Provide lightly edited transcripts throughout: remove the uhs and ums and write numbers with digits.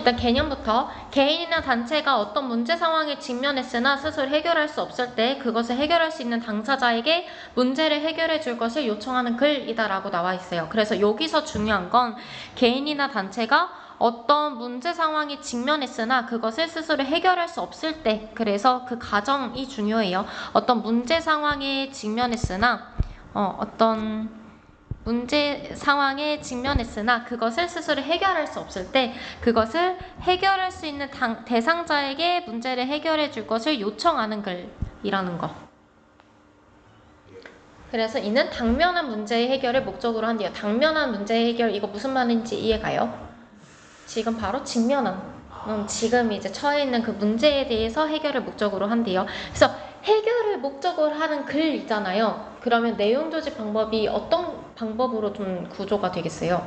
일단 개념부터 개인이나 단체가 어떤 문제 상황에 직면했으나 스스로 해결할 수 없을 때 그것을 해결할 수 있는 당사자에게 문제를 해결해 줄 것을 요청하는 글이다 라고 나와 있어요. 그래서 여기서 중요한 건 개인이나 단체가 어떤 문제 상황에 직면했으나 그것을 스스로 해결할 수 없을 때, 그래서 그 가정이 중요해요. 어떤 문제 상황에 직면했으나 어떤 문제 상황에 직면했으나 그것을 스스로 해결할 수 없을 때 그것을 해결할 수 있는 대상자에게 문제를 해결해 줄 것을 요청하는 글이라는 거. 그래서 이는 당면한 문제의 해결을 목적으로 한대요. 당면한 문제의 해결, 이거 무슨 말인지 이해가요? 지금 바로 직면한, 지금 이제 처해 있는 그 문제에 대해서 해결을 목적으로 한대요. 그래서 해결을 목적으로 하는 글 있잖아요. 그러면 내용 조직 방법이 어떤 방법으로 좀 구조가 되겠어요?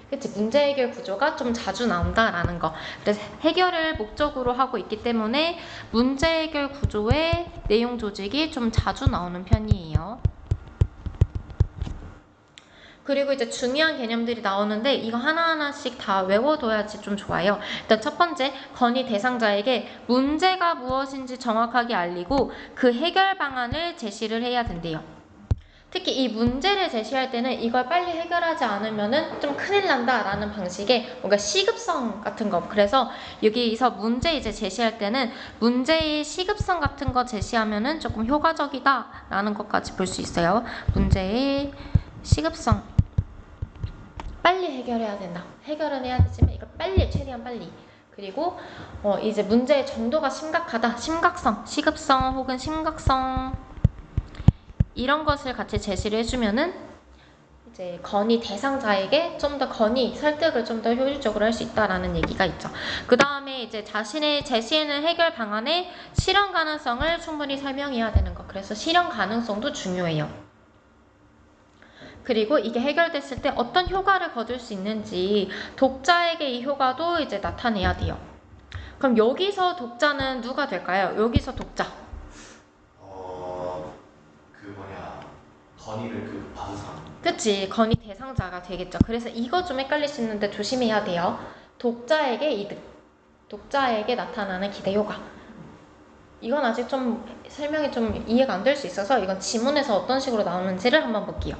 그치, 문제 해결 구조가 좀 자주 나온다라는 거. 그래서 해결을 목적으로 하고 있기 때문에 문제 해결 구조의 내용 조직이 좀 자주 나오는 편이에요. 그리고 이제 중요한 개념들이 나오는데 이거 하나하나씩 다 외워둬야지 좀 좋아요. 일단 첫 번째, 건의 대상자에게 문제가 무엇인지 정확하게 알리고 그 해결 방안을 제시를 해야 된대요. 특히 이 문제를 제시할 때는 이걸 빨리 해결하지 않으면은 좀 큰일 난다 라는 방식의 뭔가 시급성 같은 거. 그래서 여기서 문제 이제 제시할 때는 문제의 시급성 같은 거 제시하면은 조금 효과적이다 라는 것까지 볼 수 있어요. 문제의 시급성. 빨리 해결해야 된다. 해결은 해야 되지만 이걸 빨리, 최대한 빨리. 그리고 이제 문제의 정도가 심각하다. 심각성, 시급성 혹은 심각성 이런 것을 같이 제시를 해주면은 이제 건의 대상자에게 좀 더 건의, 설득을 좀 더 효율적으로 할 수 있다라는 얘기가 있죠. 그 다음에 이제 자신의 제시하는 해결 방안의 실현 가능성을 충분히 설명해야 되는 거. 그래서 실현 가능성도 중요해요. 그리고 이게 해결됐을 때 어떤 효과를 거둘 수 있는지 독자에게 이 효과도 이제 나타내야 돼요. 그럼 여기서 독자는 누가 될까요? 여기서 독자. 건의를 받은 사람. 그치, 건의 대상자가 되겠죠. 그래서 이거 좀 헷갈릴 수 있는데 조심해야 돼요. 독자에게 이득, 독자에게 나타나는 기대 효과. 이건 아직 좀 설명이 좀 이해가 안 될 수 있어서 이건 지문에서 어떤 식으로 나오는지를 한번 볼게요.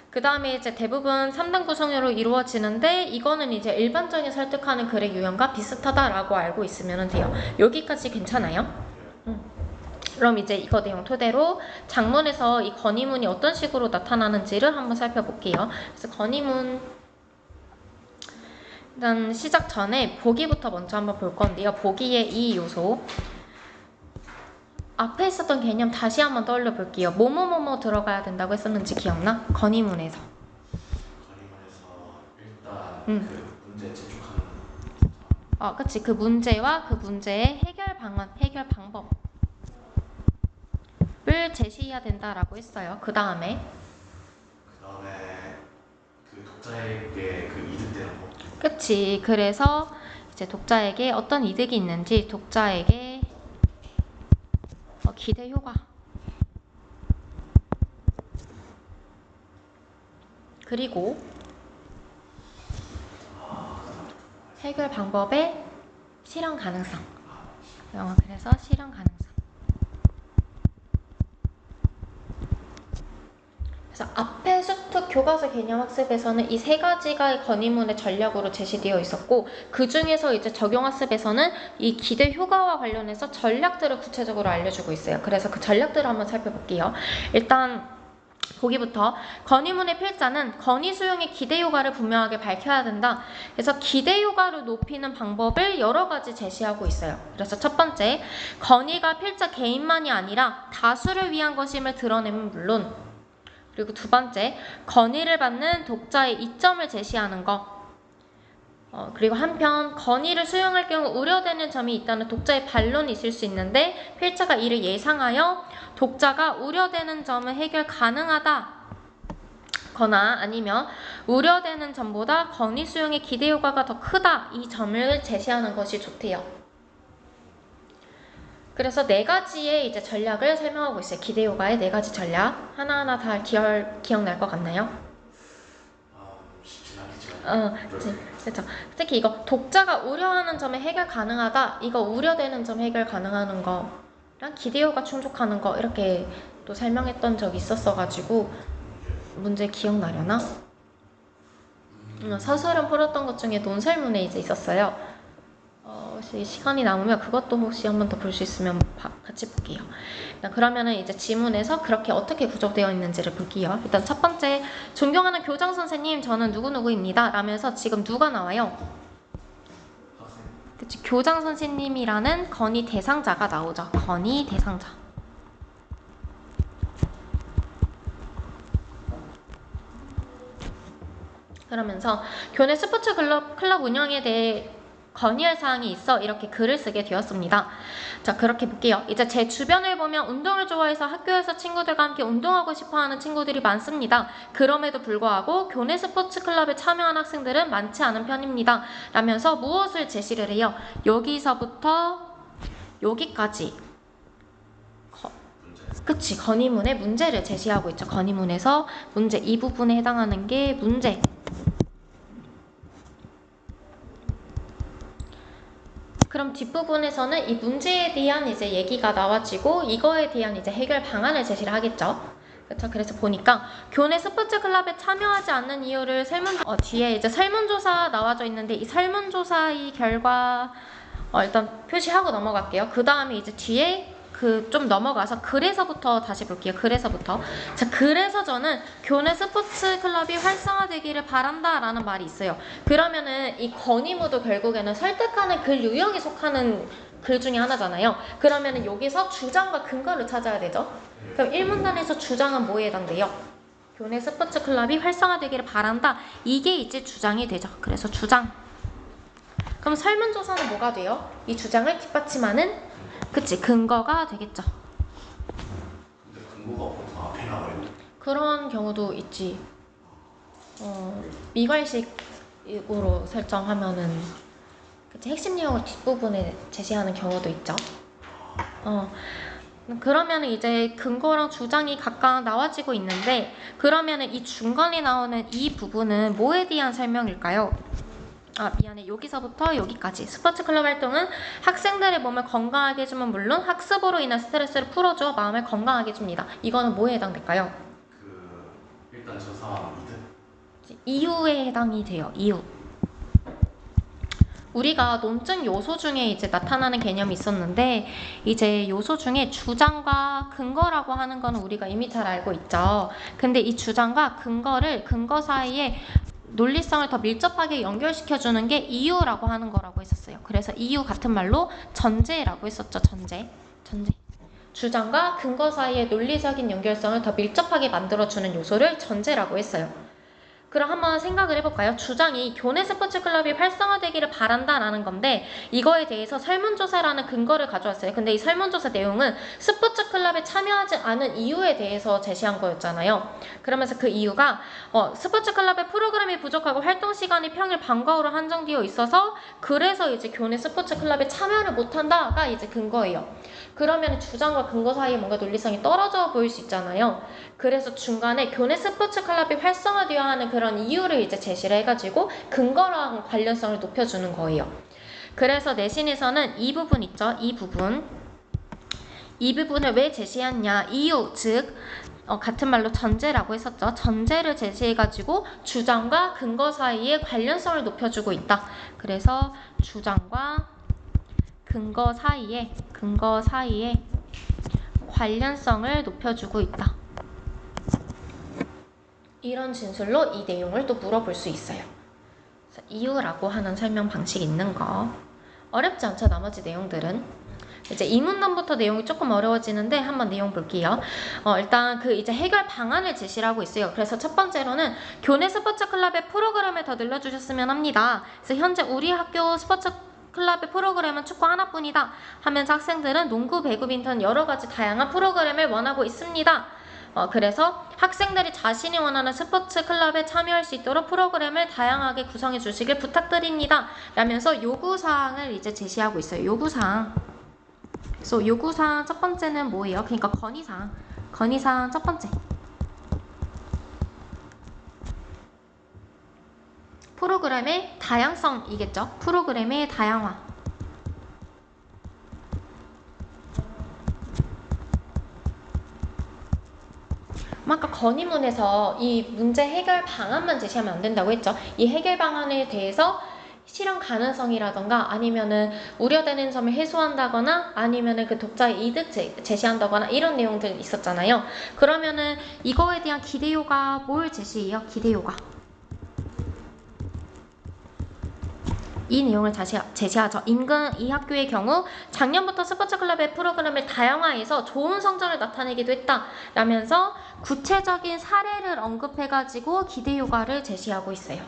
그 다음에 이제 대부분 3단 구성으로 이루어지는데 이거는 이제 일반적인 설득하는 글의 유형과 비슷하다라고 알고 있으면 돼요. 여기까지 괜찮아요? 그럼 이제 이거 내용 토대로 장문에서 이 건의문이 어떤 식으로 나타나는지를 한번 살펴볼게요. 그래서 건의문 일단 시작 전에 보기부터 먼저 한번 볼 건데요. 보기의 이 요소 앞에 있었던 개념 다시 한번 떠올려 볼게요. 뭐뭐뭐뭐 들어가야 된다고 했었는지 기억나? 건의문에서 일단 그 문제 제출하는 그치. 그 문제와 그 문제의 해결 방안, 해결 방법 을 제시해야 된다라고 했어요. 그 다음에 그 독자에게 그 이득되는 거. 그치. 그래서 이제 독자에게 어떤 이득이 있는지 독자에게 기대 효과 그리고 해결 방법의 실현 가능성. 그래서 실현 가능성. 그래서 앞에 수특 교과서 개념 학습에서는 이 세 가지가 건의문의 전략으로 제시되어 있었고 그 중에서 이제 적용 학습에서는 이 기대 효과와 관련해서 전략들을 구체적으로 알려주고 있어요. 그래서 그 전략들을 한번 살펴볼게요. 일단 보기부터 건의문의 필자는 건의 수용의 기대 효과를 분명하게 밝혀야 된다. 그래서 기대 효과를 높이는 방법을 여러 가지 제시하고 있어요. 그래서 첫 번째, 건의가 필자 개인만이 아니라 다수를 위한 것임을 드러내면 물론 그리고 두 번째, 건의를 받는 독자의 이점을 제시하는 것. 그리고 한편 건의를 수용할 경우 우려되는 점이 있다는 독자의 반론이 있을 수 있는데 필자가 이를 예상하여 독자가 우려되는 점은 해결 가능하다 거나 아니면 우려되는 점보다 건의 수용의 기대 효과가 더 크다 이 점을 제시하는 것이 좋대요. 그래서 네 가지의 이제 전략을 설명하고 있어요. 기대 효과의 네 가지 전략 하나하나 다 기억날 것 같나요? 쉽진 않겠지만. 그치. 그렇죠. 특히 이거 독자가 우려하는 점에 해결 가능하다. 이거 우려되는 점 해결 가능하는 거랑 기대효가 충족하는 거 이렇게 또 설명했던 적이 있었어가지고 문제 기억나려나? 서술은 풀었던 것 중에 논설문에 이제 있었어요. 혹시 시간이 남으면 그것도 혹시 한 번 더 볼 수 있으면 같이 볼게요. 그러면은 이제 지문에서 그렇게 어떻게 구조되어 있는지를 볼게요. 일단 첫 번째, 존경하는 교장 선생님, 저는 누구누구입니다. 라면서 지금 누가 나와요? 그치, 교장 선생님이라는 건의 대상자가 나오죠. 건의 대상자. 그러면서 교내 스포츠 클럽 운영에 대해 건의할 사항이 있어 이렇게 글을 쓰게 되었습니다. 자, 그렇게 볼게요. 이제 제 주변을 보면 운동을 좋아해서 학교에서 친구들과 함께 운동하고 싶어하는 친구들이 많습니다. 그럼에도 불구하고 교내 스포츠 클럽에 참여한 학생들은 많지 않은 편입니다. 라면서 무엇을 제시를 해요? 여기서부터 여기까지 그치, 건의문의 문제를 제시하고 있죠. 건의문에서 문제, 이 부분에 해당하는 게 문제. 그럼 뒷부분에서는 이 문제에 대한 이제 얘기가 나와지고 이거에 대한 이제 해결 방안을 제시를 하겠죠. 그렇죠. 그래서 보니까 교내 스포츠 클럽에 참여하지 않는 이유를 뒤에 이제 설문조사 나와져 있는데 이 설문조사의 결과 일단 표시하고 넘어갈게요. 그 다음에 이제 뒤에 좀 넘어가서 그래서부터 다시 볼게요. 그래서부터. 자, 그래서 저는 교내 스포츠 클럽이 활성화되기를 바란다라는 말이 있어요. 그러면은 이 건의무도 결국에는 설득하는 글 유형에 속하는 글 중에 하나잖아요. 그러면은 여기서 주장과 근거를 찾아야 되죠. 그럼 1문단에서 주장은 뭐에 해당돼요? 교내 스포츠 클럽이 활성화되기를 바란다. 이게 이제 주장이 되죠. 그래서 주장. 그럼 설문조사는 뭐가 돼요? 이 주장을 뒷받침하는 그치, 근거가 되겠죠. 근데 근거가 보통 앞에 나와요. 그런 경우도 있지. 미괄식으로 설정하면은 그치, 핵심 내용을 뒷부분에 제시하는 경우도 있죠. 그러면은 이제 근거랑 주장이 각각 나와지고 있는데 그러면은 이 중간에 나오는 이 부분은 뭐에 대한 설명일까요? 미안해. 여기서부터 여기까지. 스포츠 클럽 활동은 학생들의 몸을 건강하게 해주면 물론 학습으로 인한 스트레스를 풀어줘 마음을 건강하게 해줍니다. 이거는 뭐에 해당될까요? 일단 저 사람 이유에 해당이 돼요. 이유. 우리가 논증 요소 중에 이제 나타나는 개념이 있었는데 이제 요소 중에 주장과 근거라고 하는 거는 우리가 이미 잘 알고 있죠. 근데 이 주장과 근거 사이에 논리성을 더 밀접하게 연결시켜주는 게 이유라고 하는 거라고 했었어요. 그래서 이유 같은 말로 전제라고 했었죠. 전제. 주장과 근거 사이의 논리적인 연결성을 더 밀접하게 만들어주는 요소를 전제라고 했어요. 그럼 한번 생각을 해볼까요? 주장이 교내 스포츠 클럽이 활성화되기를 바란다라는 건데 이거에 대해서 설문조사라는 근거를 가져왔어요. 근데 이 설문조사 내용은 스포츠 클럽에 참여하지 않은 이유에 대해서 제시한 거였잖아요. 그러면서 그 이유가 스포츠 클럽의 프로그램이 부족하고 활동 시간이 평일 방과 후로 한정되어 있어서 그래서 이제 교내 스포츠 클럽에 참여를 못한다가 이제 근거예요. 그러면 주장과 근거 사이에 뭔가 논리성이 떨어져 보일 수 있잖아요. 그래서 중간에 교내 스포츠 클럽이 활성화되어야 하는 그런 이유를 이제 제시를 해가지고 근거랑 관련성을 높여주는 거예요. 그래서 내신에서는 이 부분 있죠. 이 부분을 왜 제시했냐. 이유, 즉 같은 말로 전제라고 했었죠. 전제를 제시해가지고 주장과 근거 사이에 관련성을 높여주고 있다. 그래서 주장과 근거 사이에 관련성을 높여주고 있다. 이런 진술로 이 내용을 또 물어볼 수 있어요. 이유라고 하는 설명 방식이 있는 거. 어렵지 않죠? 나머지 내용들은. 이제 이 문단부터 내용이 조금 어려워지는데 한번 내용 볼게요. 일단 이제 해결 방안을 제시를 하고 있어요. 그래서 첫 번째로는 교내 스포츠 클럽의 프로그램을 더 늘려주셨으면 합니다. 그래서 현재 우리 학교 스포츠 클럽의 프로그램은 축구 하나뿐이다 하면서 학생들은 농구, 배구, 빈턴 여러 가지 다양한 프로그램을 원하고 있습니다. 그래서 학생들이 자신이 원하는 스포츠 클럽에 참여할 수 있도록 프로그램을 다양하게 구성해 주시길 부탁드립니다. 라면서 요구사항을 이제 제시하고 있어요. 요구사항. 그래서 요구사항 첫 번째는 뭐예요? 그러니까 건의사항 첫 번째. 프로그램의 다양성이겠죠. 프로그램의 다양화. 아까 건의문에서 이 문제 해결 방안만 제시하면 안 된다고 했죠. 이 해결 방안에 대해서 실현 가능성이라던가 아니면은 우려되는 점을 해소한다거나 아니면은 그 독자의 이득 제시한다거나 이런 내용들 있었잖아요. 그러면은 이거에 대한 기대효가 뭘 제시해요? 기대효가. 이 내용을 다시 제시하죠. 인근 이 학교의 경우 작년부터 스포츠 클럽의 프로그램을 다양화해서 좋은 성적을 나타내기도 했다 라면서 구체적인 사례를 언급해가지고 기대 효과를 제시하고 있어요.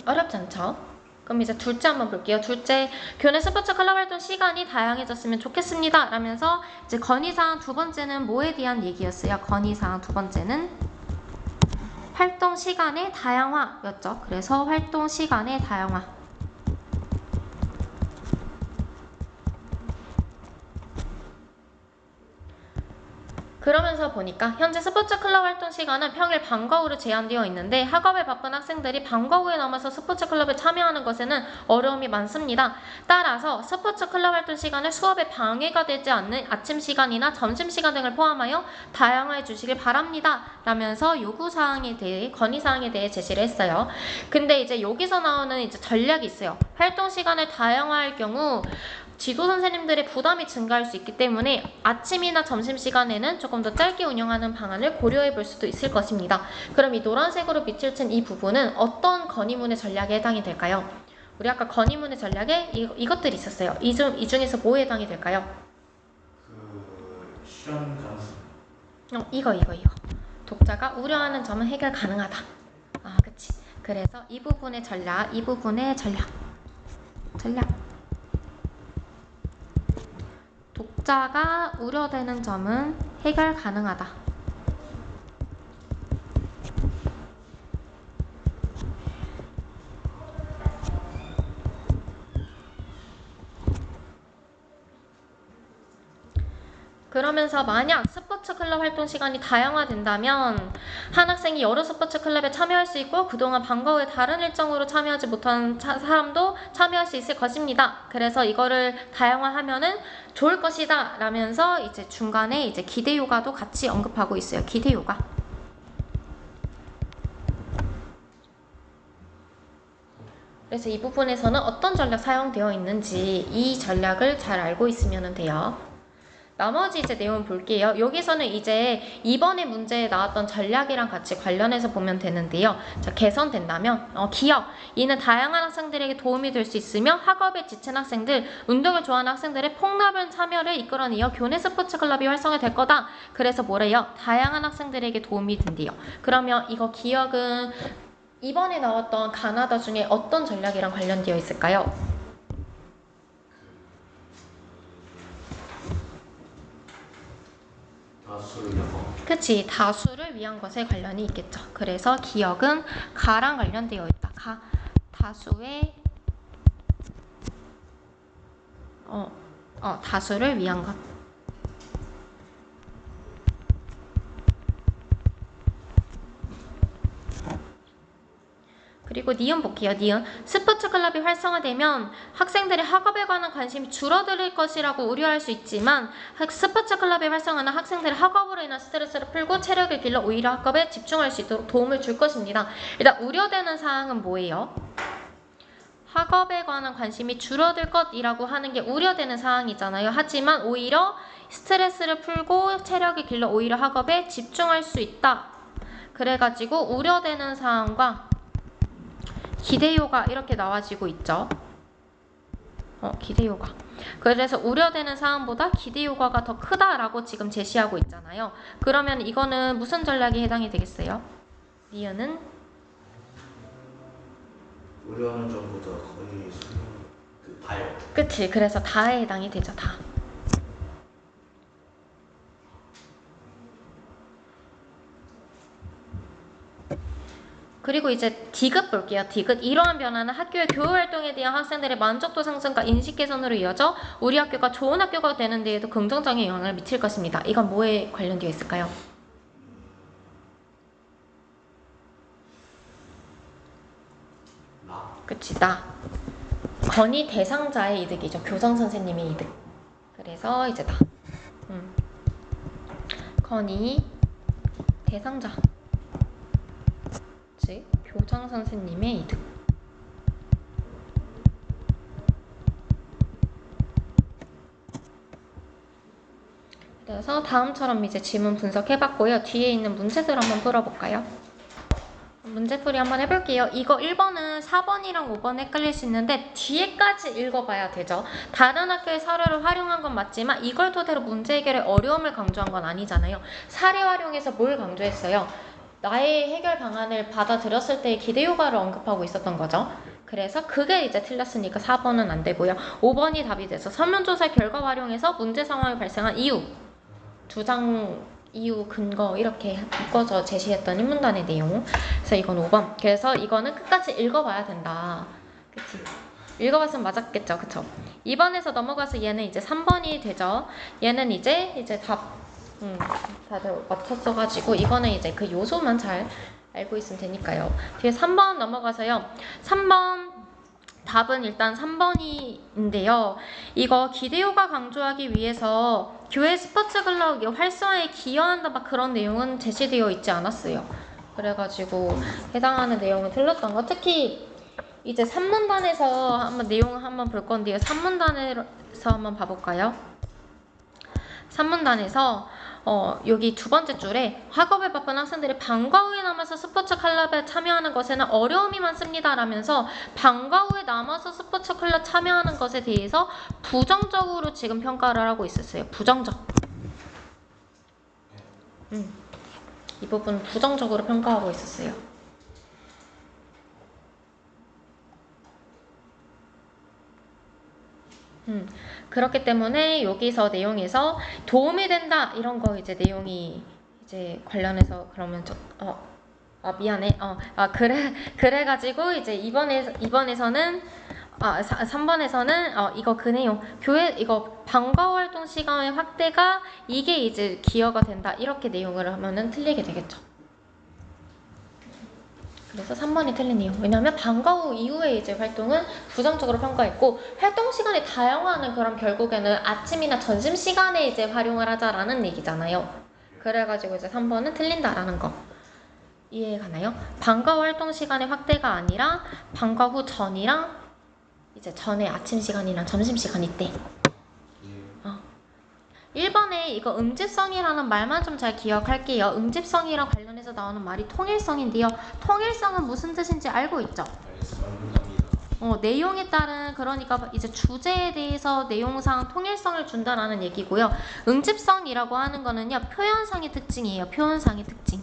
어렵지 않죠? 그럼 이제 둘째 한번 볼게요. 둘째, 교내 스포츠 클럽 활동 시간이 다양해졌으면 좋겠습니다 라면서 이제 건의사항 두 번째는 뭐에 대한 얘기였어요? 건의사항 두 번째는 활동 시간의 다양화였죠. 그래서 활동 시간의 다양화. 그러면서 보니까 현재 스포츠 클럽 활동 시간은 평일 방과 후로 제한되어 있는데 학업에 바쁜 학생들이 방과 후에 남아서 스포츠 클럽에 참여하는 것에는 어려움이 많습니다. 따라서 스포츠 클럽 활동 시간을 수업에 방해가 되지 않는 아침 시간이나 점심 시간 등을 포함하여 다양화해 주시길 바랍니다 라면서 요구사항에 대해 건의사항에 대해 제시를 했어요. 근데 이제 여기서 나오는 이제 전략이 있어요. 활동 시간을 다양화할 경우 지도 선생님들의 부담이 증가할 수 있기 때문에 아침이나 점심시간에는 조금 더 짧게 운영하는 방안을 고려해 볼 수도 있을 것입니다. 그럼 이 노란색으로 빛을 친 이 부분은 어떤 건의문의 전략에 해당이 될까요? 우리 아까 건의문의 전략에 이것들이 있었어요. 이 중에서 뭐에 해당이 될까요? 그 실현 가능성. 이거. 독자가 우려하는 점은 해결 가능하다. 그치. 그래서 이 부분의 전략. 독자가 우려되는 점은 해결 가능하다. 그러면서 만약 스포츠 클럽 활동 시간이 다양화된다면 한 학생이 여러 스포츠 클럽에 참여할 수 있고 그동안 방과 후에 다른 일정으로 참여하지 못한 사람도 참여할 수 있을 것입니다. 그래서 이거를 다양화하면은 좋을 것이다 라면서 이제 중간에 이제 기대 효과도 같이 언급하고 있어요. 기대 효과. 그래서 이 부분에서는 어떤 전략 사용되어 있는지 이 전략을 잘 알고 있으면 돼요. 나머지 이제 내용 볼게요. 여기서는 이제 이번에 문제에 나왔던 전략이랑 같이 관련해서 보면 되는데요. 자, 개선된다면 기억. 이는 다양한 학생들에게 도움이 될 수 있으며 학업에 지친 학생들, 운동을 좋아하는 학생들의 폭넓은 참여를 이끌어내어 교내 스포츠 클럽이 활성화될 거다. 그래서 뭐래요? 다양한 학생들에게 도움이 된대요. 그러면 이거 기억은 이번에 나왔던 가나다 중에 어떤 전략이랑 관련되어 있을까요? 그치, 다수를 위한 것에 관련이 있겠죠. 그래서 기억은 가랑 관련되어 있다. 다수의 다수를 위한 것. 그리고 니은 볼게요. 니은. 스포츠 클럽이 활성화되면 학생들의 학업에 관한 관심이 줄어들 것이라고 우려할 수 있지만 스포츠 클럽의 활성화는 학생들의 학업으로 인한 스트레스를 풀고 체력을 길러 오히려 학업에 집중할 수 있도록 도움을 줄 것입니다. 일단 우려되는 사항은 뭐예요? 학업에 관한 관심이 줄어들 것이라고 하는 게 우려되는 사항이잖아요. 하지만 오히려 스트레스를 풀고 체력을 길러 오히려 학업에 집중할 수 있다. 그래가지고 우려되는 사항과 기대효과 이렇게 나와지고 있죠. 기대효과. 그래서 우려되는 사항보다 기대효과가 더 크다라고 지금 제시하고 있잖아요. 그러면 이거는 무슨 전략에 해당이 되겠어요? 니은은? 우려하는 점보다 거의 다요. 그치. 그래서 다에 해당이 되죠. 다. 그리고 이제 디귿 볼게요. 디귿. 이러한 변화는 학교의 교육활동에 대한 학생들의 만족도 상승과 인식 개선으로 이어져 우리 학교가 좋은 학교가 되는 데에도 긍정적인 영향을 미칠 것입니다. 이건 뭐에 관련되어 있을까요? 그치, 나. 건의 대상자의 이득이죠. 교장 선생님의 이득. 그래서 이제 나. 건의 대상자. 즉, 교장 선생님의 이득. 그래서 다음처럼 이제 지문 분석해봤고요. 뒤에 있는 문제들 한번 풀어볼까요? 문제풀이 한번 해볼게요. 이거 1번은 4번이랑 5번 헷갈릴 수 있는데 뒤에까지 읽어봐야 되죠. 다른 학교의 사례를 활용한 건 맞지만 이걸 토대로 문제 해결의 어려움을 강조한 건 아니잖아요. 사례 활용해서 뭘 강조했어요? 나의 해결 방안을 받아들였을 때의 기대 효과를 언급하고 있었던 거죠. 그래서 그게 이제 틀렸으니까 4번은 안 되고요. 5번이 답이 돼서 설문조사 결과 활용해서 문제 상황이 발생한 이유, 주장 이유, 근거 이렇게 묶어서 제시했던 인문단의 내용. 그래서 이건 5번. 그래서 이거는 끝까지 읽어봐야 된다. 그치? 읽어봤으면 맞았겠죠, 그쵸? 2번에서 넘어가서 얘는 이제 3번이 되죠. 얘는 이제 다들 맞췄어가지고 이거는 이제 그 요소만 잘 알고 있으면 되니까요. 뒤에 3번 넘어가서요. 3번 답은 일단 3번인데요. 이거 기대효과 강조하기 위해서 교회 스포츠 클럽 활성화에 기여한다 막 그런 내용은 제시되어 있지 않았어요. 그래가지고 해당하는 내용은 틀렸던 거. 특히 이제 3문단에서 한번 내용을 한번 볼 건데요. 3문단에서 한번 봐볼까요? 3문단에서 여기 두 번째 줄에 학업에 바쁜 학생들이 방과 후에 남아서 스포츠 클럽에 참여하는 것에는 어려움이 많습니다 라면서 방과 후에 남아서 스포츠 클럽 참여하는 것에 대해서 부정적으로 지금 평가를 하고 있었어요. 부정적. 이 부분 부정적으로 평가하고 있었어요. 그렇기 때문에 여기서 내용에서 도움이 된다 이런 거 이제 내용이 이제 관련해서 그러면 미안해. 그래가지고 이제 3번에서는 이거 그 내용 교회 이거 방과 활동 시간의 확대가 이게 이제 기여가 된다 이렇게 내용을 하면은 틀리게 되겠죠. 그래서 3번이 틀린 이유. 왜냐하면 방과 후 이후에 이제 활동은 부정적으로 평가했고 활동 시간이 다양화는 그럼 결국에는 아침이나 점심 시간에 이제 활용을 하자라는 얘기잖아요. 그래가지고 이제 3번은 틀린다라는 거. 이해가나요? 방과 후 활동 시간의 확대가 아니라 방과 후 전이랑 이제 전에 아침 시간이랑 점심 시간 이때. 1번에 이거 응집성이라는 말만 좀 잘 기억할게요. 응집성이랑 관련해서 나오는 말이 통일성인데요. 통일성은 무슨 뜻인지 알고 있죠? 내용에 따른 그러니까 이제 주제에 대해서 내용상 통일성을 준다라는 얘기고요. 응집성이라고 하는 거는요. 표현상의 특징이에요. 표현상의 특징.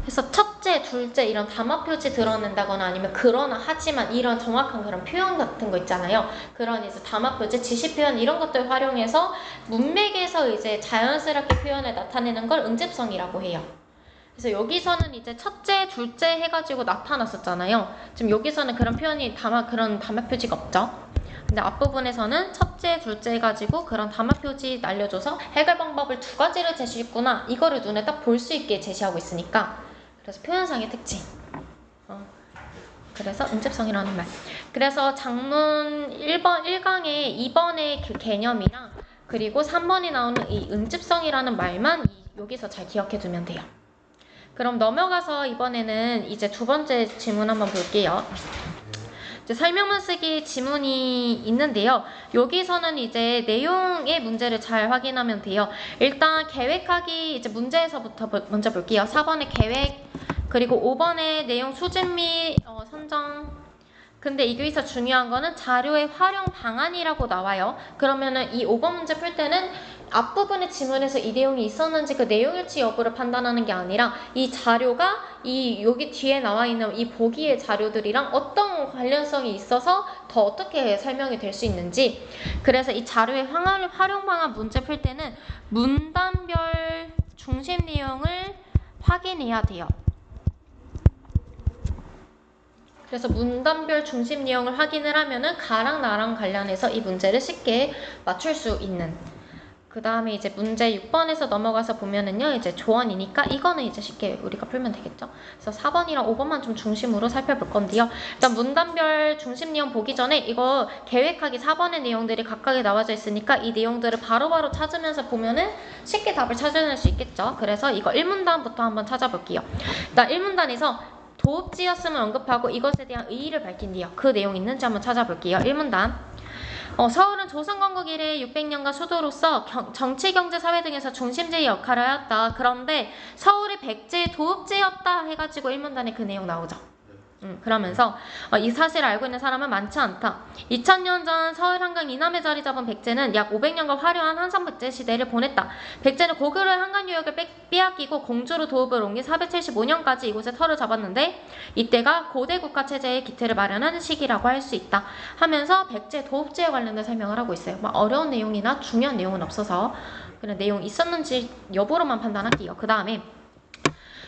그래서 첫째, 둘째 이런 담화 표지 드러낸다거나 아니면 그러나 하지만 이런 정확한 그런 표현 같은 거 있잖아요. 그런 이제 담화 표지, 지시 표현 이런 것들 활용해서 문맥에서 이제 자연스럽게 표현을 나타내는 걸 응집성이라고 해요. 그래서 여기서는 이제 첫째, 둘째 해가지고 나타났었잖아요. 지금 여기서는 그런 표현이 그런 담화 표지가 없죠. 근데 앞부분에서는 첫째, 둘째 해가지고 그런 담화 표지 날려줘서 해결 방법을 2가지를 제시했구나. 이거를 눈에 딱 볼 수 있게 제시하고 있으니까. 그래서 표현상의 특징. 그래서 응집성이라는 말. 그래서 장문 1강의 2번의 그 개념이랑 그리고 3번이 나오는 이 응집성이라는 말만 여기서 잘 기억해 두면 돼요. 그럼 넘어가서 이번에는 이제 두 번째 지문 한번 볼게요. 이제 설명문 쓰기 지문이 있는데요. 여기서는 이제 내용의 문제를 잘 확인하면 돼요. 일단 계획하기 이제 문제에서부터 먼저 볼게요. 4번의 계획, 그리고 5번의 내용 수집 및 선정. 근데 여기서 중요한 거는 자료의 활용 방안이라고 나와요. 그러면은 이 5번 문제 풀 때는 앞부분의 지문에서 이 내용이 있었는지 그 내용일치 여부를 판단하는 게 아니라 이 자료가 여기 뒤에 나와 있는 이 보기의 자료들이랑 어떤 관련성이 있어서 더 어떻게 설명이 될 수 있는지. 그래서 이 자료의 활용 방안 문제 풀 때는 문단별 중심 내용을 확인해야 돼요. 그래서 문단별 중심 내용을 확인을 하면은 가랑 나랑 관련해서 이 문제를 쉽게 맞출 수 있는 그 다음에 이제 문제 6번에서 넘어가서 보면은요, 이제 조언이니까 이거는 이제 쉽게 우리가 풀면 되겠죠. 그래서 4번이랑 5번만 좀 중심으로 살펴볼 건데요. 일단 문단별 중심 내용 보기 전에 이거 계획하기 4번의 내용들이 각각에 나와져 있으니까 이 내용들을 바로바로 찾으면서 보면은 쉽게 답을 찾아낼 수 있겠죠. 그래서 이거 1문단부터 한번 찾아볼게요. 일단 1문단에서 도읍지었음을 언급하고 이것에 대한 의의를 밝힌대요. 그 내용 있는지 한번 찾아볼게요. 1문단. 서울은 조선건국 이래 600년간 수도로서 정치, 경제, 사회 등에서 중심지의 역할을 하였다. 그런데 서울이 백제의 도읍지였다 해가지고 1문단에 그 내용 나오죠. 그러면서 이 사실을 알고 있는 사람은 많지 않다. 2000년 전 서울 한강 이남에 자리 잡은 백제는 약 500년간 화려한 한성백제 시대를 보냈다. 백제는 고구려 한강 유역을 빼앗기고 공주로 도읍을 옮긴 475년까지 이곳에 터를 잡았는데 이때가 고대 국가 체제의 기틀을 마련하는 시기라고 할 수 있다. 하면서 백제 도읍지에 관련된 설명을 하고 있어요. 막 어려운 내용이나 중요한 내용은 없어서 그냥 내용 있었는지 여부로만 판단할게요. 그 다음에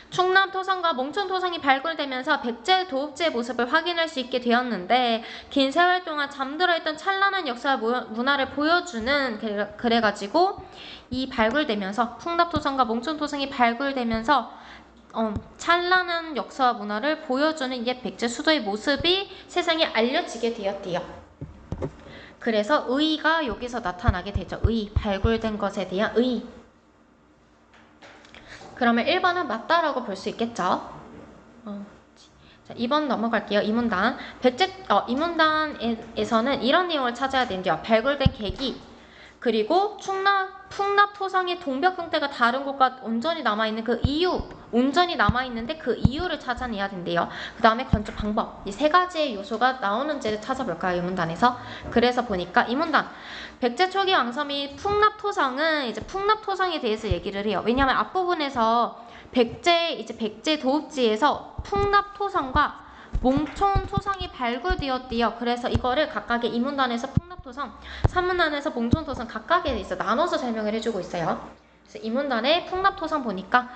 충남 토성과 몽촌 토성이 발굴되면서 백제 도읍지의 모습을 확인할 수 있게 되었는데 긴 세월 동안 잠들어있던 찬란한 역사와 문화를 보여주는 그래가지고 이 발굴되면서 풍납 토성과 몽촌 토성이 발굴되면서 찬란한 역사와 문화를 보여주는 옛 백제 수도의 모습이 세상에 알려지게 되었대요. 그래서 의의가 여기서 나타나게 되죠. 의의, 발굴된 것에 대한 의의. 그러면 1번은 맞다라고 볼 수 있겠죠. 자, 2번 넘어갈게요. 2문단. 이 문단에서는 이런 내용을 찾아야 되는데요. 발굴된 계기, 그리고 풍납 토성의 동벽 형태가 다른 곳과 온전히 남아있는 그 이유, 온전히 남아있는데 그 이유를 찾아내야 된대요. 그 다음에 건축 방법, 이 세 가지의 요소가 나오는지를 찾아볼까요? 이 문단에서. 그래서 보니까 이 문단, 백제 초기 왕섬이 풍납 토성은 이제 풍납 토성에 대해서 얘기를 해요. 왜냐하면 앞부분에서 백제 도읍지에서 풍납 토성과 몽촌 토성이 발굴되었대요. 그래서 이거를 각각의 이 문단에서 풍납 토성, 3문단에서 몽촌 토성 각각에 대해서 나눠서 설명을 해주고 있어요. 그래서 이 문단에 풍납 토성 보니까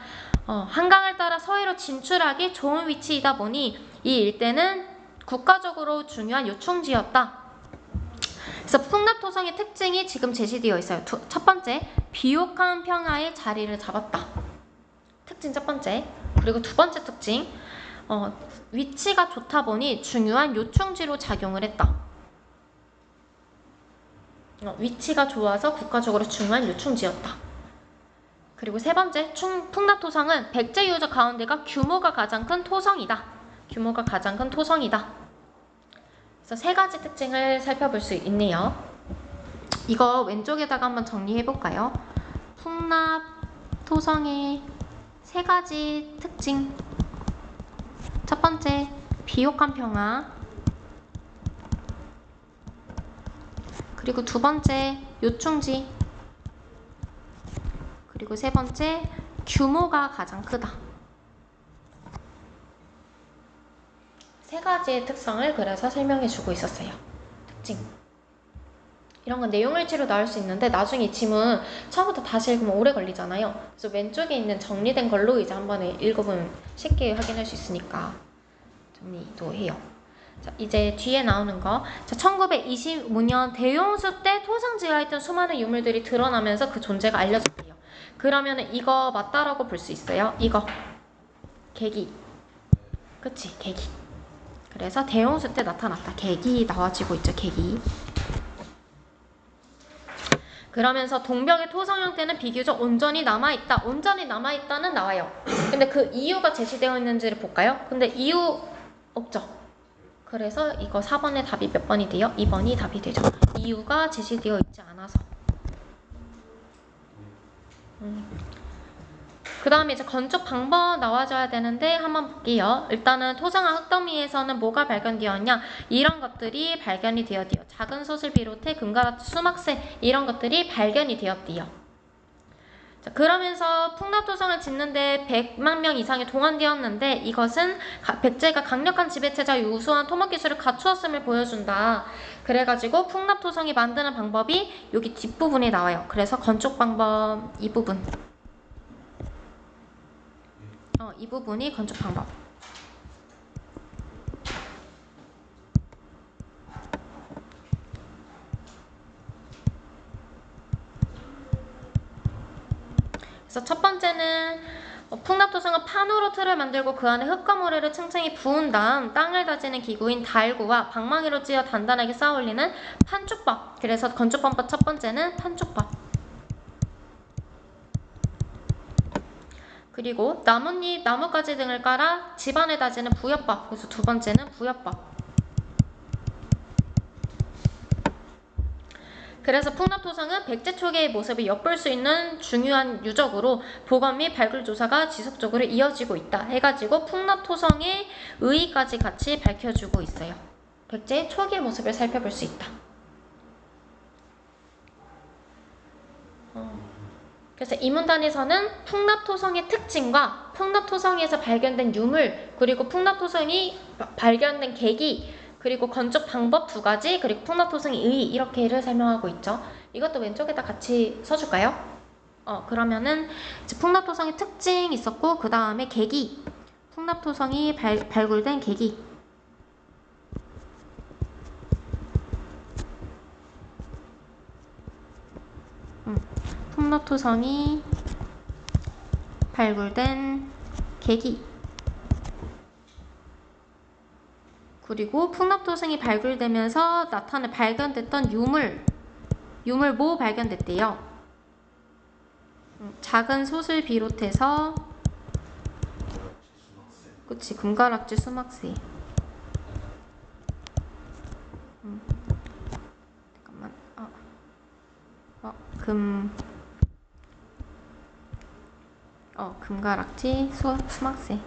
한강을 따라 서해로 진출하기 좋은 위치이다 보니 이 일대는 국가적으로 중요한 요충지였다. 그래서 풍납 토성의 특징이 지금 제시되어 있어요. 첫 번째, 비옥한 평야에 자리를 잡았다. 특징 첫 번째. 그리고 두 번째 특징, 위치가 좋다 보니 중요한 요충지로 작용을 했다. 위치가 좋아서 국가적으로 중요한 요충지였다. 그리고 세 번째, 풍납 토성은 백제 유적 가운데가 규모가 가장 큰 토성이다. 규모가 가장 큰 토성이다. 그래서 세 가지 특징을 살펴볼 수 있네요. 이거 왼쪽에다가 한번 정리해볼까요? 풍납 토성의 세 가지 특징. 첫 번째, 비옥한 평화. 그리고 두 번째, 요충지. 그리고 세 번째, 규모가 가장 크다. 세 가지의 특성을 그래서 설명해주고 있었어요. 특징. 이런 건 내용일지로 나올 수 있는데 나중에 이 지문 처음부터 다시 읽으면 오래 걸리잖아요. 그래서 왼쪽에 있는 정리된 걸로 이제 한 번에 읽어보면 쉽게 확인할 수 있으니까 정리도 해요. 자, 이제 뒤에 나오는 거. 자, 1925년 대용수 때 토성지하에 있던 수많은 유물들이 드러나면서 그 존재가 알려졌대요. 그러면은 이거 맞다라고 볼 수 있어요. 이거. 계기. 그치? 계기. 그래서 대용수 때 나타났다. 계기 나와지고 있죠. 계기. 그러면서 동벽의 토성 형태는 비교적 온전히 남아있다. 온전히 남아있다는 나와요. 근데 그 이유가 제시되어 있는지를 볼까요? 근데 이유 없죠. 그래서 이거 4번의 답이 몇 번이 돼요? 2번이 답이 되죠. 이유가 제시되어 있지 않아서. 그 다음에 이제 건축 방법 나와줘야 되는데 한번 볼게요. 일단은 토성화 흙더미에서는 뭐가 발견되었냐? 이런 것들이 발견이 되었대요. 작은 솥을 비롯해 금과 같은 수막새 이런 것들이 발견이 되었대요. 자, 그러면서 풍납토성을 짓는데 100만 명 이상이 동원되었는데 이것은 백제가 강력한 지배체제와 우수한 토목 기술을 갖추었음을 보여준다. 그래가지고 풍납토성이 만드는 방법이 여기 뒷부분에 나와요. 그래서 건축 방법 이 부분. 이 부분이 건축 방법. 그래서 첫 번째는 풍납토성은 판으로 틀을 만들고 그 안에 흙과 모래를 층층이 부은 다음 땅을 다지는 기구인 달구와 방망이로 찧어 단단하게 쌓아 올리는 판축법. 그래서 건축방법 첫 번째는 판축법. 그리고 나뭇잎, 나뭇가지 등을 깔아 집안을 다지는 부엽법. 그래서 두 번째는 부엽법. 그래서 풍납토성은 백제 초기의 모습을 엿볼 수 있는 중요한 유적으로 보건 및 발굴 조사가 지속적으로 이어지고 있다 해가지고 풍납토성의 의의까지 같이 밝혀주고 있어요. 백제 초기의 모습을 살펴볼 수 있다. 그래서 이 문단에서는 풍납토성의 특징과 풍납토성에서 발견된 유물, 그리고 풍납토성이 발견된 계기, 그리고 건축 방법 두 가지, 그리고 풍납토성의 의의, 이렇게를 설명하고 있죠. 이것도 왼쪽에다 같이 써줄까요? 그러면은 이제 풍납토성의 특징 있었고, 그 다음에 계기, 풍납토성이 발굴된 계기. 풍납토성이 발굴된 계기. 그리고 풍납토성이 발굴되면서 발견됐던 유물 발견됐대요. 작은 솥을 비롯해서 그치, 금가락지, 수막새. 잠깐만. 금가락지, 수막새.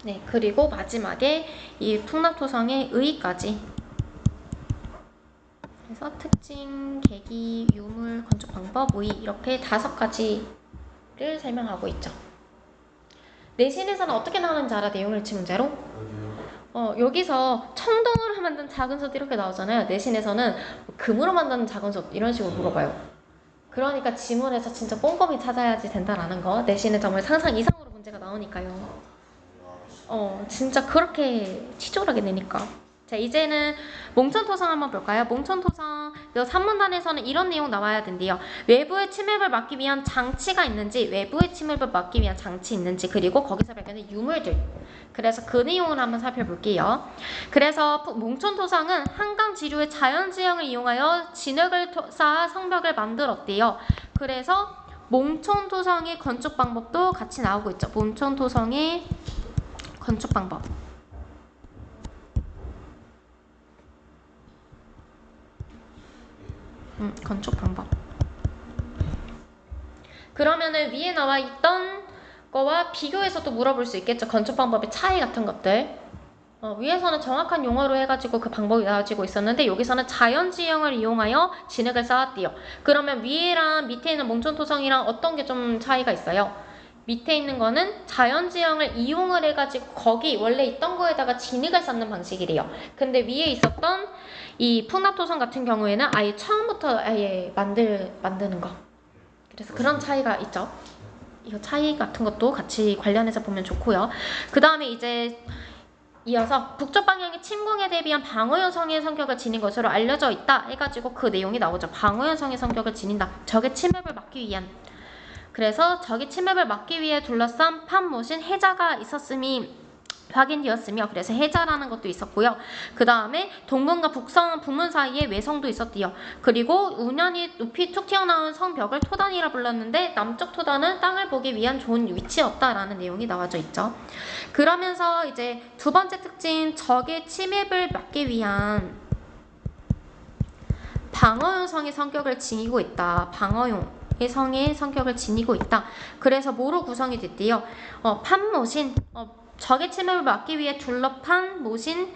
네, 그리고 마지막에 이 풍납토성의 의의까지. 그래서 특징, 계기, 유물, 건축 방법, 의의, 이렇게 5가지를 설명하고 있죠. 내신에서는 어떻게 나오는지 알아? 내용일치 문제로? 여기서 청동으로 만든 작은 솥 이렇게 나오잖아요. 내신에서는 금으로 만든 작은 솥 이런 식으로 물어봐요. 그러니까 지문에서 진짜 꼼꼼히 찾아야지 된다라는 거. 내신은 정말 상상 이상으로 문제가 나오니까요. 진짜 그렇게 치졸하게 내니까. 자, 이제는 몽천토성 한번 볼까요? 몽천토성 3문단에서는 이런 내용 나와야 된대요. 외부의 침입을 막기 위한 장치가 있는지, 외부의 침입을 막기 위한 장치 있는지, 그리고 거기서 발견된 유물들. 그래서 그 내용을 한번 살펴볼게요. 그래서 몽천토성은 한강 지류의 자연지형을 이용하여 진흙을 쌓아 성벽을 만들었대요. 그래서 몽천토성의 건축 방법도 같이 나오고 있죠. 몽천토성의 건축 방법. 건축 방법. 그러면은 위에 나와 있던 거와 비교해서 또 물어볼 수 있겠죠. 건축 방법의 차이 같은 것들. 위에서는 정확한 용어로 해가지고 그 방법이 나와지고 있었는데 여기서는 자연지형을 이용하여 진흙을 쌓았대요. 그러면 위에랑 밑에 있는 몽천토성이랑 어떤 게 좀 차이가 있어요? 밑에 있는 거는 자연지형을 이용을 해가지고 거기 원래 있던 거에다가 진흙을 쌓는 방식이래요. 근데 위에 있었던 이 풍납토성 같은 경우에는 아예 처음부터 아예 만드는 거. 그래서 그런 차이가 있죠. 이거 차이 같은 것도 같이 관련해서 보면 좋고요. 그 다음에 이제 이어서 북쪽 방향의 침공에 대비한 방어현성의 성격을 지닌 것으로 알려져 있다 해가지고 그 내용이 나오죠. 방어현성의 성격을 지닌다. 적의 침입을 막기 위한. 그래서 적의 침입을 막기 위해 둘러싼 판못인 해자가 있었음이 확인되었으며, 그래서 해자라는 것도 있었고요. 그 다음에 동문과 북문 사이에 외성도 있었대요. 그리고 우연히 높이 툭 튀어나온 성벽을 토단이라 불렀는데 남쪽 토단은 땅을 보기 위한 좋은 위치였다라는 내용이 나와져 있죠. 그러면서 이제 두 번째 특징, 적의 침입을 막기 위한 방어용성의 성격을 지니고 있다. 방어용의 성의 성격을 지니고 있다. 그래서 뭐로 구성이 됐대요? 판모신, 적의 침입을 막기 위해 둘러판 모신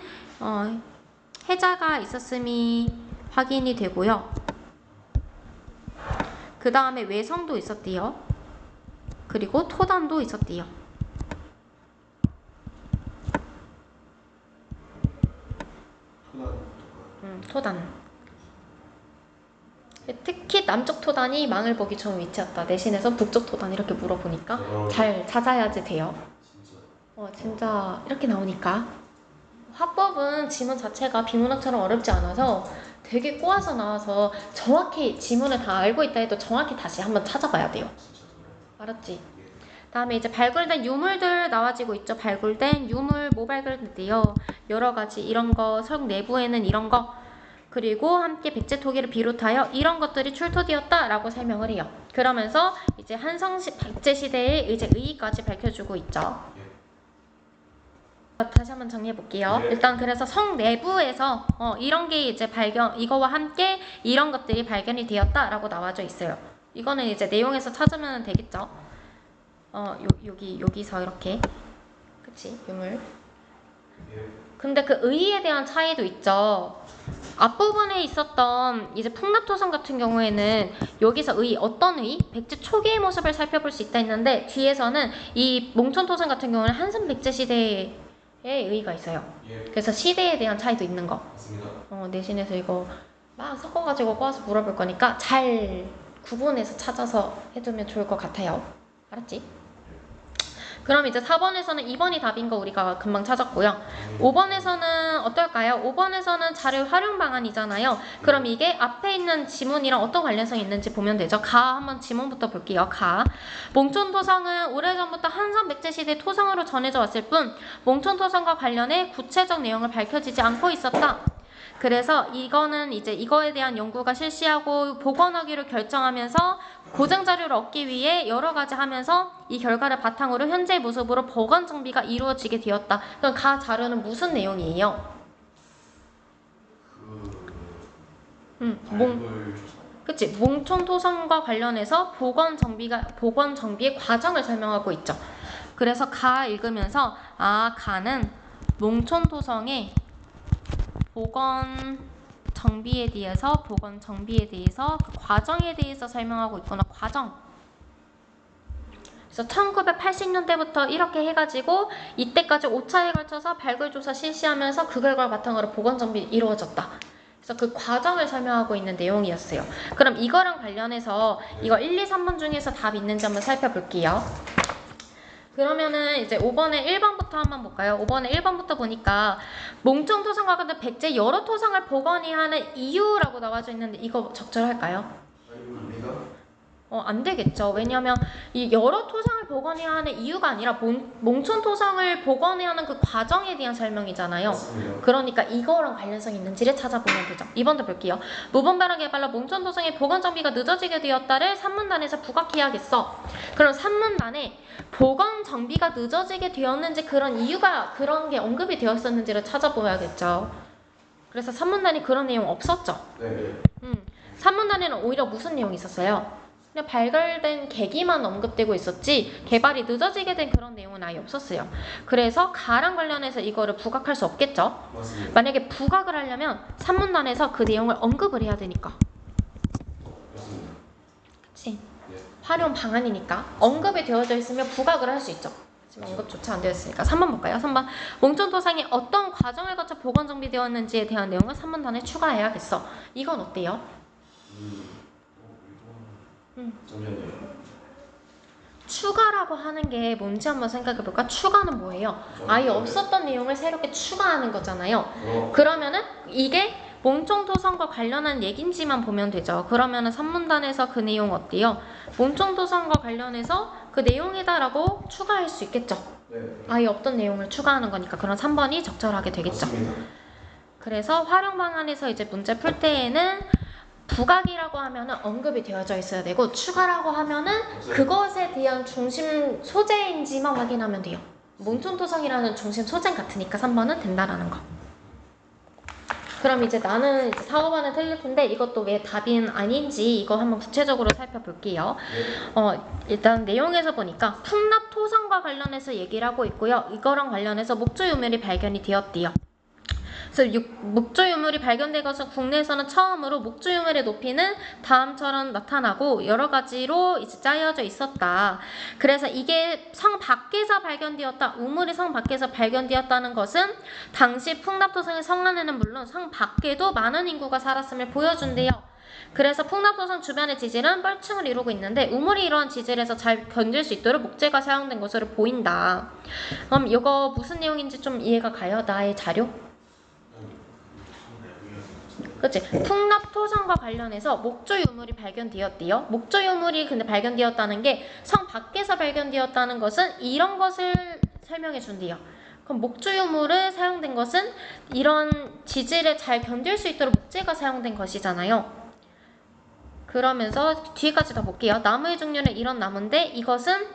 해자가 있었음이 확인이 되고요. 그 다음에 외성도 있었대요. 그리고 토단도 있었대요. 토단. 특히 남쪽 토단이 망을 보기 좋은 위치였다. 내신에서 북쪽 토단 이렇게 물어보니까 잘 찾아야지 돼요. 진짜 이렇게 나오니까 화법은 지문 자체가 비문학처럼 어렵지 않아서 되게 꼬아서 나와서 정확히 지문을 다 알고 있다 해도 정확히 다시 한번 찾아봐야 돼요. 알았지? 다음에 이제 발굴된 유물들 나와지고 있죠. 발굴된 유물 뭐 발굴됐대요? 여러 가지 이런 거, 성 내부에는 이런 거, 그리고 함께 백제 토기를 비롯하여 이런 것들이 출토되었다라고 설명을 해요. 그러면서 이제 한성 백제 시대의 이제 의의까지 밝혀주고 있죠. 다시 한번 정리해 볼게요. 네. 일단 그래서 성 내부에서 이런 게 이제 이거와 함께 이런 것들이 발견이 되었다라고 나와져 있어요. 이거는 이제 내용에서 찾으면 되겠죠. 여기서 이렇게, 그치, 유물. 근데 그 의의에 대한 차이도 있죠. 앞부분에 있었던 이제 풍납토성 같은 경우에는 여기서 어떤 의의? 백제 초기의 모습을 살펴볼 수 있다 했는데 뒤에서는 이 몽촌토성 같은 경우는 한성 백제 시대의 의의가 있어요. 그래서 시대에 대한 차이도 있는 거. 맞습니다. 내신에서 이거 막 섞어가지고 꼬아서 물어볼 거니까 잘 구분해서 찾아서 해두면 좋을 것 같아요. 알았지? 그럼 이제 4번에서는 2번이 답인 거 우리가 금방 찾았고요. 5번에서는 어떨까요? 5번에서는 자료 활용 방안이잖아요. 그럼 이게 앞에 있는 지문이랑 어떤 관련성이 있는지 보면 되죠. 가 한번 지문부터 볼게요. 가. 몽촌토성은 오래전부터 한성 백제 시대 토성으로 전해져 왔을 뿐 몽촌토성과 관련해 구체적 내용을 밝혀지지 않고 있었다. 그래서 이거는 이제 이거에 대한 연구가 실시하고 복원하기로 결정하면서 고증 자료를 얻기 위해 여러 가지 하면서 이 결과를 바탕으로 현재 모습으로 복원 정비가 이루어지게 되었다. 그럼 가 자료는 무슨 내용이에요? 그치, 몽촌토성과 관련해서 복원 정비의 과정을 설명하고 있죠. 그래서 가 읽으면서 가는 몽촌토성의 복원 정비에 대해서 그 과정에 대해서 설명하고 있구나. 과정. 그래서 1980년대부터 이렇게 해가지고 이때까지 5차에 걸쳐서 발굴조사 실시하면서 그 결과를 바탕으로 복원 정비 이루어졌다. 그래서 그 과정을 설명하고 있는 내용이었어요. 그럼 이거랑 관련해서 이거 1, 2, 3번 중에서 답 있는지 한번 살펴볼게요. 그러면은 이제 5번에 1번부터 한번 볼까요? 5번에 1번부터 보니까 몽촌토성과 같은 백제 여러 토성을 복원해야 하는 이유라고 나와져 있는데 이거 적절할까요? 안 되겠죠. 왜냐하면 이 여러 토성을 복원해야 하는 이유가 아니라 몽촌토성을 복원해야 하는 그 과정에 대한 설명이잖아요. 맞습니다. 그러니까 이거랑 관련성이 있는지를 찾아보면 되죠. 2번도 볼게요. 무분별한 개발로 몽촌토성의 복원 정비가 늦어지게 되었다를 산문단에서 부각해야겠어. 그럼 산문단에 복원 정비가 늦어지게 되었는지 그런 이유가 그런 게 언급이 되었었는지를 찾아보야겠죠. 그래서 산문단에 그런 내용 없었죠. 네. 산문단에는 오히려 무슨 내용이 있었어요? 그냥 발굴된 계기만 언급되고 있었지 개발이 늦어지게 된 그런 내용은 아예 없었어요. 그래서 가랑 관련해서 이거를 부각할 수 없겠죠. 맞습니다. 만약에 부각을 하려면 산문단에서 그 내용을 언급을 해야 되니까. 맞습니다. 그치? 네. 활용 방안이니까 언급이 되어져 있으면 부각을 할 수 있죠. 지금 언급조차 안 되어 있으니까 3번 볼까요? 3번 몽촌토성이 어떤 과정을 거쳐 복원 정비되었는지에 대한 내용을 산문단에 추가해야겠어. 이건 어때요? 잠시만요. 추가라고 하는 게 뭔지 한번 생각해볼까? 추가는 뭐예요? 아예 없었던 내용을 새롭게 추가하는 거잖아요. 그러면은 이게 몽촌토성과 관련한 얘긴지만 보면 되죠. 그러면은 산문단에서 그 내용 어때요? 몽촌토성과 관련해서 그 내용이다라고 추가할 수 있겠죠. 네. 아예 없던 내용을 추가하는 거니까 그런 3번이 적절하게 되겠죠. 맞습니다. 그래서 활용 방안에서 이제 문제 풀 때에는 부각이라고 하면은 언급이 되어져 있어야 되고 추가라고 하면은 그것에 대한 중심 소재인지만 확인하면 돼요. 몽촌토성이라는 중심 소재 같으니까 3번은 된다라는 거. 그럼 이제 나는 이제 4, 5번은 틀릴 텐데 이것도 왜 답인 아닌지 이거 한번 구체적으로 살펴볼게요. 일단 내용에서 보니까 풍납토성과 관련해서 얘기를 하고 있고요. 이거랑 관련해서 목조 유물이 발견이 되었대요. 그래서 목조 유물이 발견된 것은 국내에서는 처음으로 목조 유물의 높이는 다음처럼 나타나고 여러 가지로 이제 짜여져 있었다. 그래서 이게 성 밖에서 발견되었다. 우물이 성 밖에서 발견되었다는 것은 당시 풍납토성의 성 안에는 물론 성 밖에도 많은 인구가 살았음을 보여준대요. 그래서 풍납토성 주변의 지질은 뻘층을 이루고 있는데 우물이 이러한 지질에서 잘 견딜 수 있도록 목재가 사용된 것으로 보인다. 그럼 이거 무슨 내용인지 좀 이해가 가요? 나의 자료? 그치? 풍납토성과 관련해서 목조 유물이 발견되었대요. 목조 유물이 근데 발견되었다는 게 성 밖에서 발견되었다는 것은 이런 것을 설명해 준대요. 그럼 목조 유물을 사용된 것은 이런 지질에 잘 견딜 수 있도록 목재가 사용된 것이잖아요. 그러면서 뒤에까지 다 볼게요. 나무의 종류는 이런 나무인데 이것은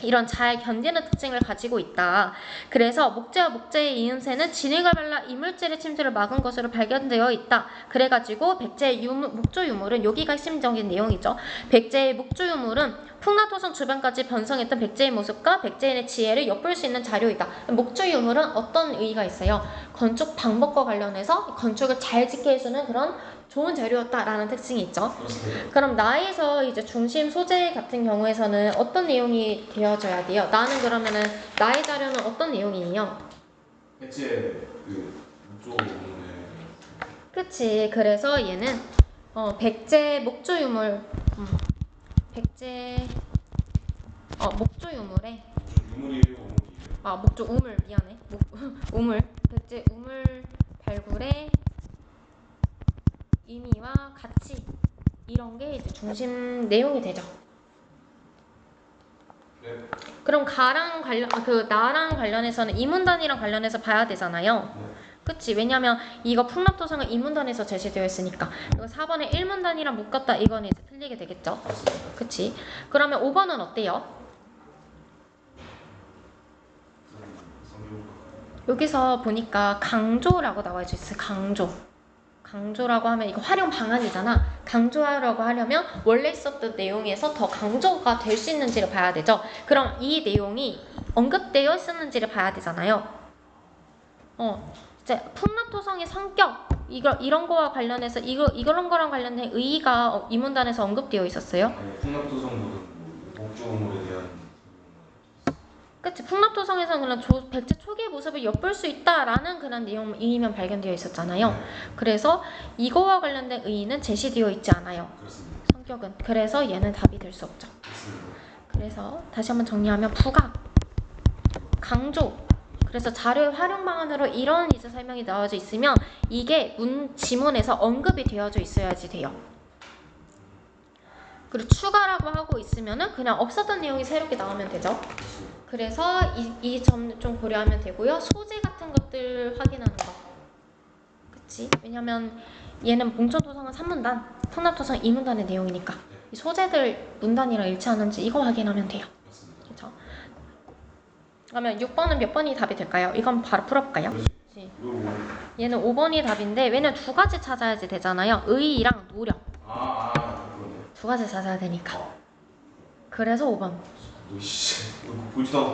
이런 잘 견디는 특징을 가지고 있다. 그래서 목재와 목재의 이음새는 진흙을 발라 이물질의 침투를 막은 것으로 발견되어 있다. 그래가지고 백제의 목조 유물은 여기가 핵심적인 내용이죠. 백제의 목조 유물은 풍납토성 주변까지 번성했던 백제의 모습과 백제인의 지혜를 엿볼 수 있는 자료이다. 목조 유물은 어떤 의의가 있어요? 건축 방법과 관련해서 건축을 잘 짓게 해주는 그런 좋은 재료였다라는 특징이 있죠. 그럼 나에서 이제 중심 소재 같은 경우에서는 어떤 내용이 되어져야 돼요? 나는 그러면은 나의 자료는 어떤 내용이에요? 백제 그 목조 그치. 그래서 얘는 백제 목조 유물, 백제 목조 유물에 유물이에요, 어묵이에요? 목조 우물 미안해. 우물 백제 우물 발굴의 의미와 가치 이런 게 이제 중심 내용이 되죠. 네. 그럼 나랑 관련해서는 이문단이랑 관련해서 봐야 되잖아요. 네. 그치? 왜냐면 이거 풍납토성은 이문단에서 제시되어 있으니까. 이거 4번에 1문단이랑 묶었다 이거는 이제 틀리게 되겠죠. 그치? 그러면 5번은 어때요? 여기서 보니까 강조라고 나와 있어요. 강조라고 하면 이거 활용 방안이잖아. 강조하라고 하려면 원래 있었던 내용에서 더 강조가 될 수 있는지를 봐야 되죠. 그럼 이 내용이 언급되어 있었는지를 봐야 되잖아요. 이제 풍납토성의 성격 이런 거와 관련해서 이런 거랑 관련된 의의가 이 문단에서 언급되어 있었어요. 풍납토성보다는 목조물에 대한 그치? 풍납토성에서는 그런 백제 초기의 모습을 엿볼 수 있다라는 그런 의의만 발견되어 있었잖아요. 네. 그래서 이거와 관련된 의의는 제시되어 있지 않아요. 그렇습니다. 성격은. 그래서 얘는 답이 될 수 없죠. 그렇습니다. 그래서 다시 한번 정리하면 부각, 강조. 그래서 자료의 활용 방안으로 이런 이제 설명이 나와져 있으면 이게 지문에서 언급이 되어져 있어야지 돼요. 그리고 추가라고 하고 있으면은 그냥 없었던 내용이 새롭게 나오면 되죠. 그래서 이 점 좀 고려하면 되고요. 소재 같은 것들 확인하는 거. 그치? 왜냐면 얘는 봉천토성은 3문단, 풍납토성 2문단의 내용이니까 이 소재들 문단이랑 일치하는지 이거 확인하면 돼요. 그렇죠? 그러면 6번은 몇 번이 답이 될까요? 이건 바로 풀어볼까요? 그치? 얘는 5번이 답인데 왜냐면 두 가지 찾아야지 되잖아요. 의의랑 노력. 그러네. 두 가지 찾아야 되니까. 그래서 5번. 보지도 않고